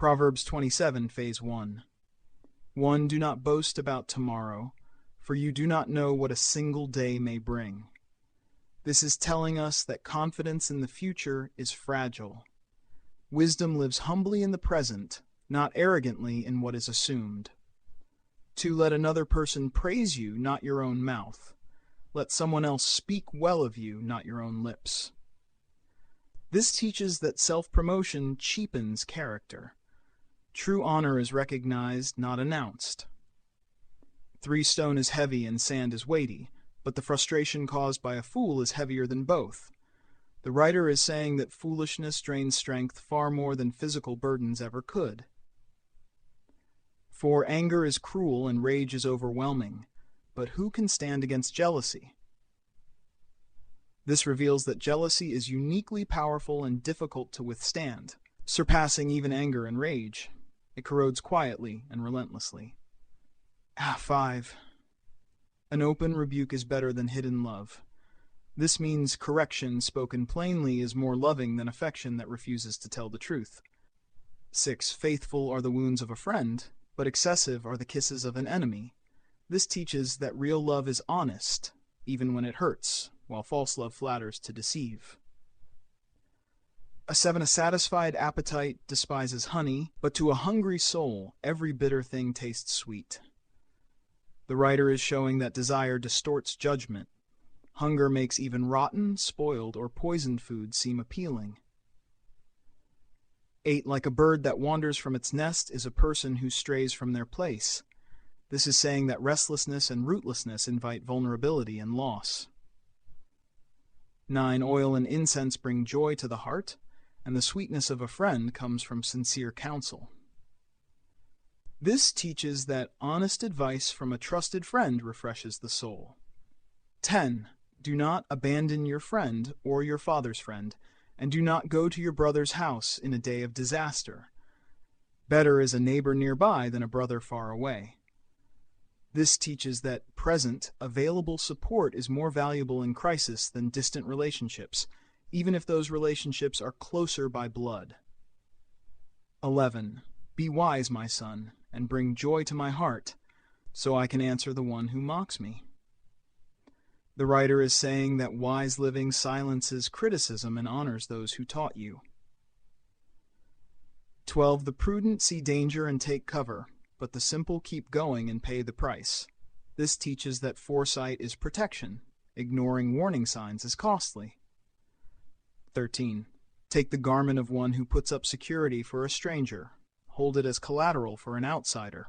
Proverbs 27, Phase 1. 1. Do not boast about tomorrow, for you do not know what a single day may bring. This is telling us that confidence in the future is fragile. Wisdom lives humbly in the present, not arrogantly in what is assumed. 2. Let another person praise you, not your own mouth. Let someone else speak well of you, not your own lips. This teaches that self-promotion cheapens character. True honor is recognized, not announced. 3. Stone is heavy and sand is weighty, but the frustration caused by a fool is heavier than both. The writer is saying that foolishness drains strength far more than physical burdens ever could. 4. Anger is cruel and rage is overwhelming, but who can stand against jealousy? This reveals that jealousy is uniquely powerful and difficult to withstand, surpassing even anger and rage. It corrodes quietly and relentlessly. 5. An open rebuke is better than hidden love. This means correction spoken plainly is more loving than affection that refuses to tell the truth. 6. Faithful are the wounds of a friend, but excessive are the kisses of an enemy. This teaches that real love is honest, even when it hurts, while false love flatters to deceive. 7. A satisfied appetite despises honey, but to a hungry soul every bitter thing tastes sweet. The writer is showing that desire distorts judgment. Hunger makes even rotten, spoiled, or poisoned food seem appealing. 8. Like a bird that wanders from its nest is a person who strays from their place. This is saying that restlessness and rootlessness invite vulnerability and loss. 9. Oil and incense bring joy to the heart, and the sweetness of a friend comes from sincere counsel. This teaches that honest advice from a trusted friend refreshes the soul. 10. Do not abandon your friend or your father's friend, and do not go to your brother's house in a day of disaster. Better is a neighbor nearby than a brother far away. This teaches that present, available support is more valuable in crisis than distant relationships, even if those relationships are closer by blood. 11. Be wise, my son, and bring joy to my heart, so I can answer the one who mocks me. The writer is saying that wise living silences criticism and honors those who taught you. 12. The prudent see danger and take cover, but the simple keep going and pay the price. This teaches that foresight is protection. Ignoring warning signs is costly. 13. Take the garment of one who puts up security for a stranger. Hold it as collateral for an outsider.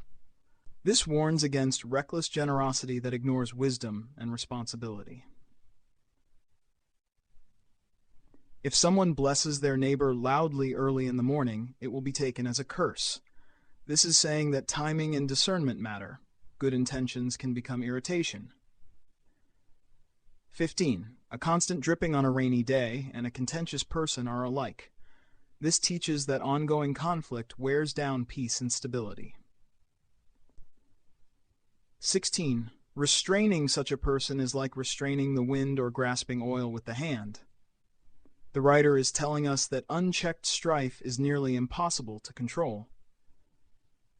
This warns against reckless generosity that ignores wisdom and responsibility. If someone blesses their neighbor loudly early in the morning, it will be taken as a curse. This is saying that timing and discernment matter. Good intentions can become irritation. 15. A constant dripping on a rainy day and a contentious person are alike. This teaches that ongoing conflict wears down peace and stability. 16. Restraining such a person is like restraining the wind or grasping oil with the hand. The writer is telling us that unchecked strife is nearly impossible to control.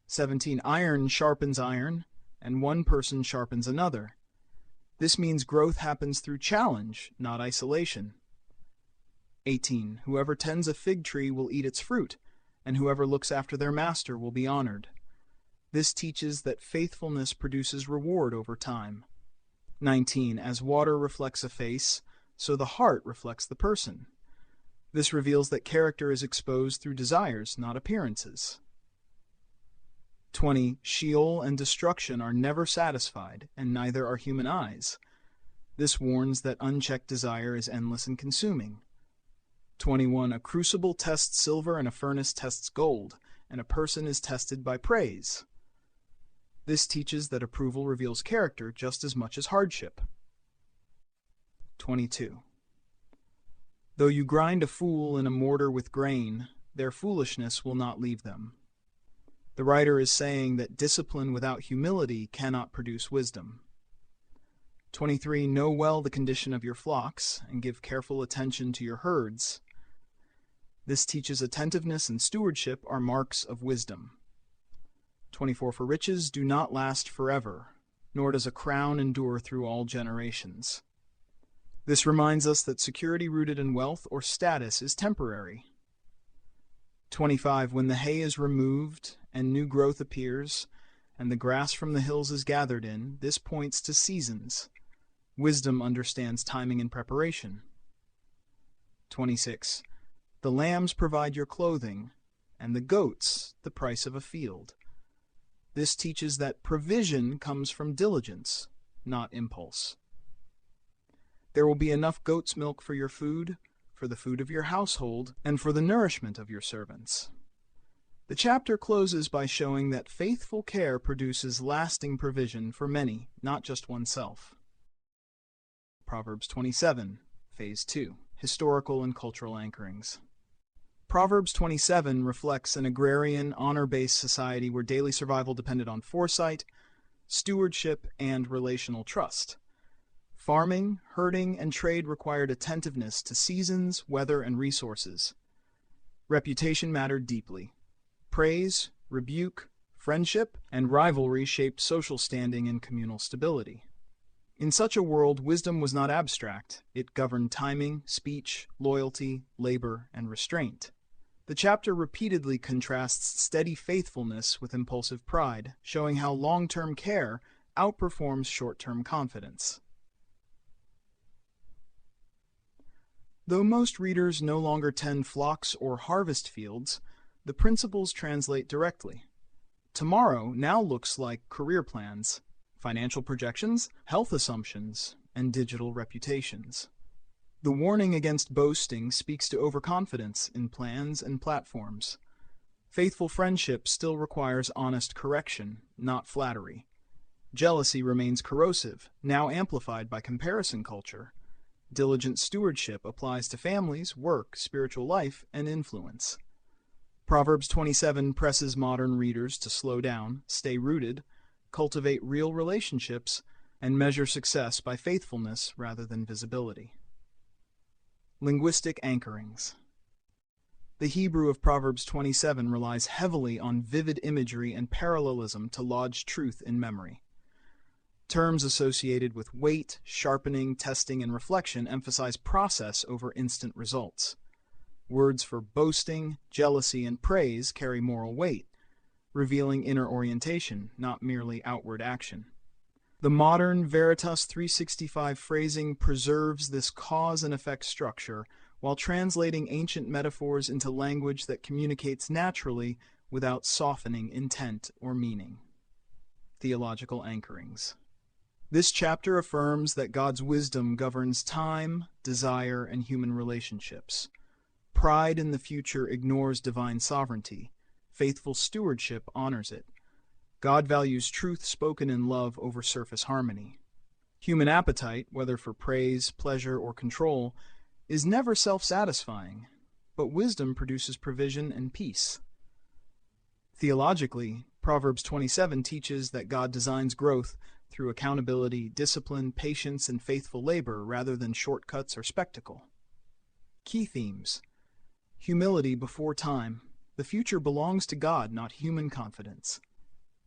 17. Iron sharpens iron, and one person sharpens another. This means growth happens through challenge, not isolation. 18. Whoever tends a fig tree will eat its fruit, and whoever looks after their master will be honored. This teaches that faithfulness produces reward over time. 19. As water reflects a face, so the heart reflects the person. This reveals that character is exposed through desires, not appearances. 20. Sheol and destruction are never satisfied, and neither are human eyes. This warns that unchecked desire is endless and consuming. 21. A crucible tests silver and a furnace tests gold, and a person is tested by praise. This teaches that approval reveals character just as much as hardship. 22. Though you grind a fool in a mortar with grain, their foolishness will not leave them. The writer is saying that discipline without humility cannot produce wisdom. 23. Know well the condition of your flocks, and give careful attention to your herds. This teaches attentiveness and stewardship are marks of wisdom. 24. For riches do not last forever, nor does a crown endure through all generations. This reminds us that security rooted in wealth or status is temporary. 25. When the hay is removed and new growth appears, and the grass from the hills is gathered in, this points to seasons. Wisdom understands timing and preparation. 26. The lambs provide your clothing, and the goats the price of a field. This teaches that provision comes from diligence, not impulse. There will be enough goat's milk for your food, for the food of your household, and for the nourishment of your servants. The chapter closes by showing that faithful care produces lasting provision for many, not just oneself. Proverbs 27, Phase 2, Historical and Cultural Anchorings. Proverbs 27 reflects an agrarian, honor-based society where daily survival depended on foresight, stewardship, and relational trust. Farming, herding, and trade required attentiveness to seasons, weather, and resources. Reputation mattered deeply. Praise, rebuke, friendship, and rivalry shaped social standing and communal stability. In such a world, wisdom was not abstract. It governed timing, speech, loyalty, labor, and restraint. The chapter repeatedly contrasts steady faithfulness with impulsive pride, showing how long-term care outperforms short-term confidence. Though most readers no longer tend flocks or harvest fields, the principles translate directly. Tomorrow now looks like career plans, financial projections, health assumptions, and digital reputations. The warning against boasting speaks to overconfidence in plans and platforms. Faithful friendship still requires honest correction, not flattery. Jealousy remains corrosive, now amplified by comparison culture. Diligent stewardship applies to families, work, spiritual life, and influence. Proverbs 27 presses modern readers to slow down, stay rooted, cultivate real relationships, and measure success by faithfulness rather than visibility. Linguistic anchorings. The Hebrew of Proverbs 27 relies heavily on vivid imagery and parallelism to lodge truth in memory. Terms associated with weight, sharpening, testing, and reflection emphasize process over instant results. Words for boasting, jealousy, and praise carry moral weight, revealing inner orientation, not merely outward action. The modern Veritas 365 phrasing preserves this cause and effect structure while translating ancient metaphors into language that communicates naturally without softening intent or meaning. Theological anchorings. This chapter affirms that God's wisdom governs time, desire, and human relationships. Pride in the future ignores divine sovereignty. Faithful stewardship honors it. God values truth spoken in love over surface harmony. Human appetite, whether for praise, pleasure, or control, is never self-satisfying, but wisdom produces provision and peace. Theologically, Proverbs 27 teaches that God designs growth through accountability, discipline, patience, and faithful labor rather than shortcuts or spectacle. Key themes. Humility before time. The future belongs to God, not human confidence.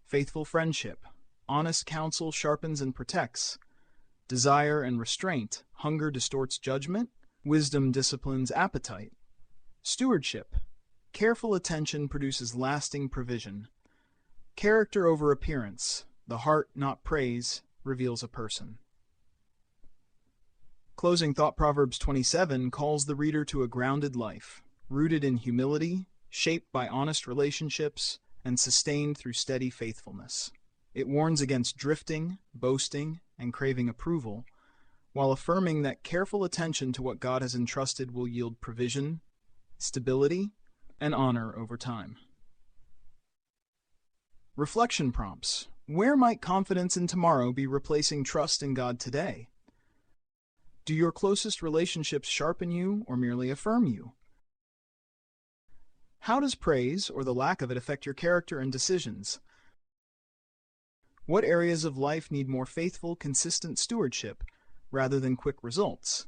Faithful friendship. Honest counsel sharpens and protects. Desire and restraint. Hunger distorts judgment. Wisdom disciplines appetite. Stewardship. Careful attention produces lasting provision. Character over appearance. The heart, not praise, reveals a person. Closing thought. Proverbs 27 calls the reader to a grounded life, rooted in humility, shaped by honest relationships, and sustained through steady faithfulness. It warns against drifting, boasting, and craving approval, while affirming that careful attention to what God has entrusted will yield provision, stability, and honor over time. Reflection prompts. Where might confidence in tomorrow be replacing trust in God today? Do your closest relationships sharpen you or merely affirm you? How does praise, or the lack of it, affect your character and decisions? What areas of life need more faithful, consistent stewardship rather than quick results?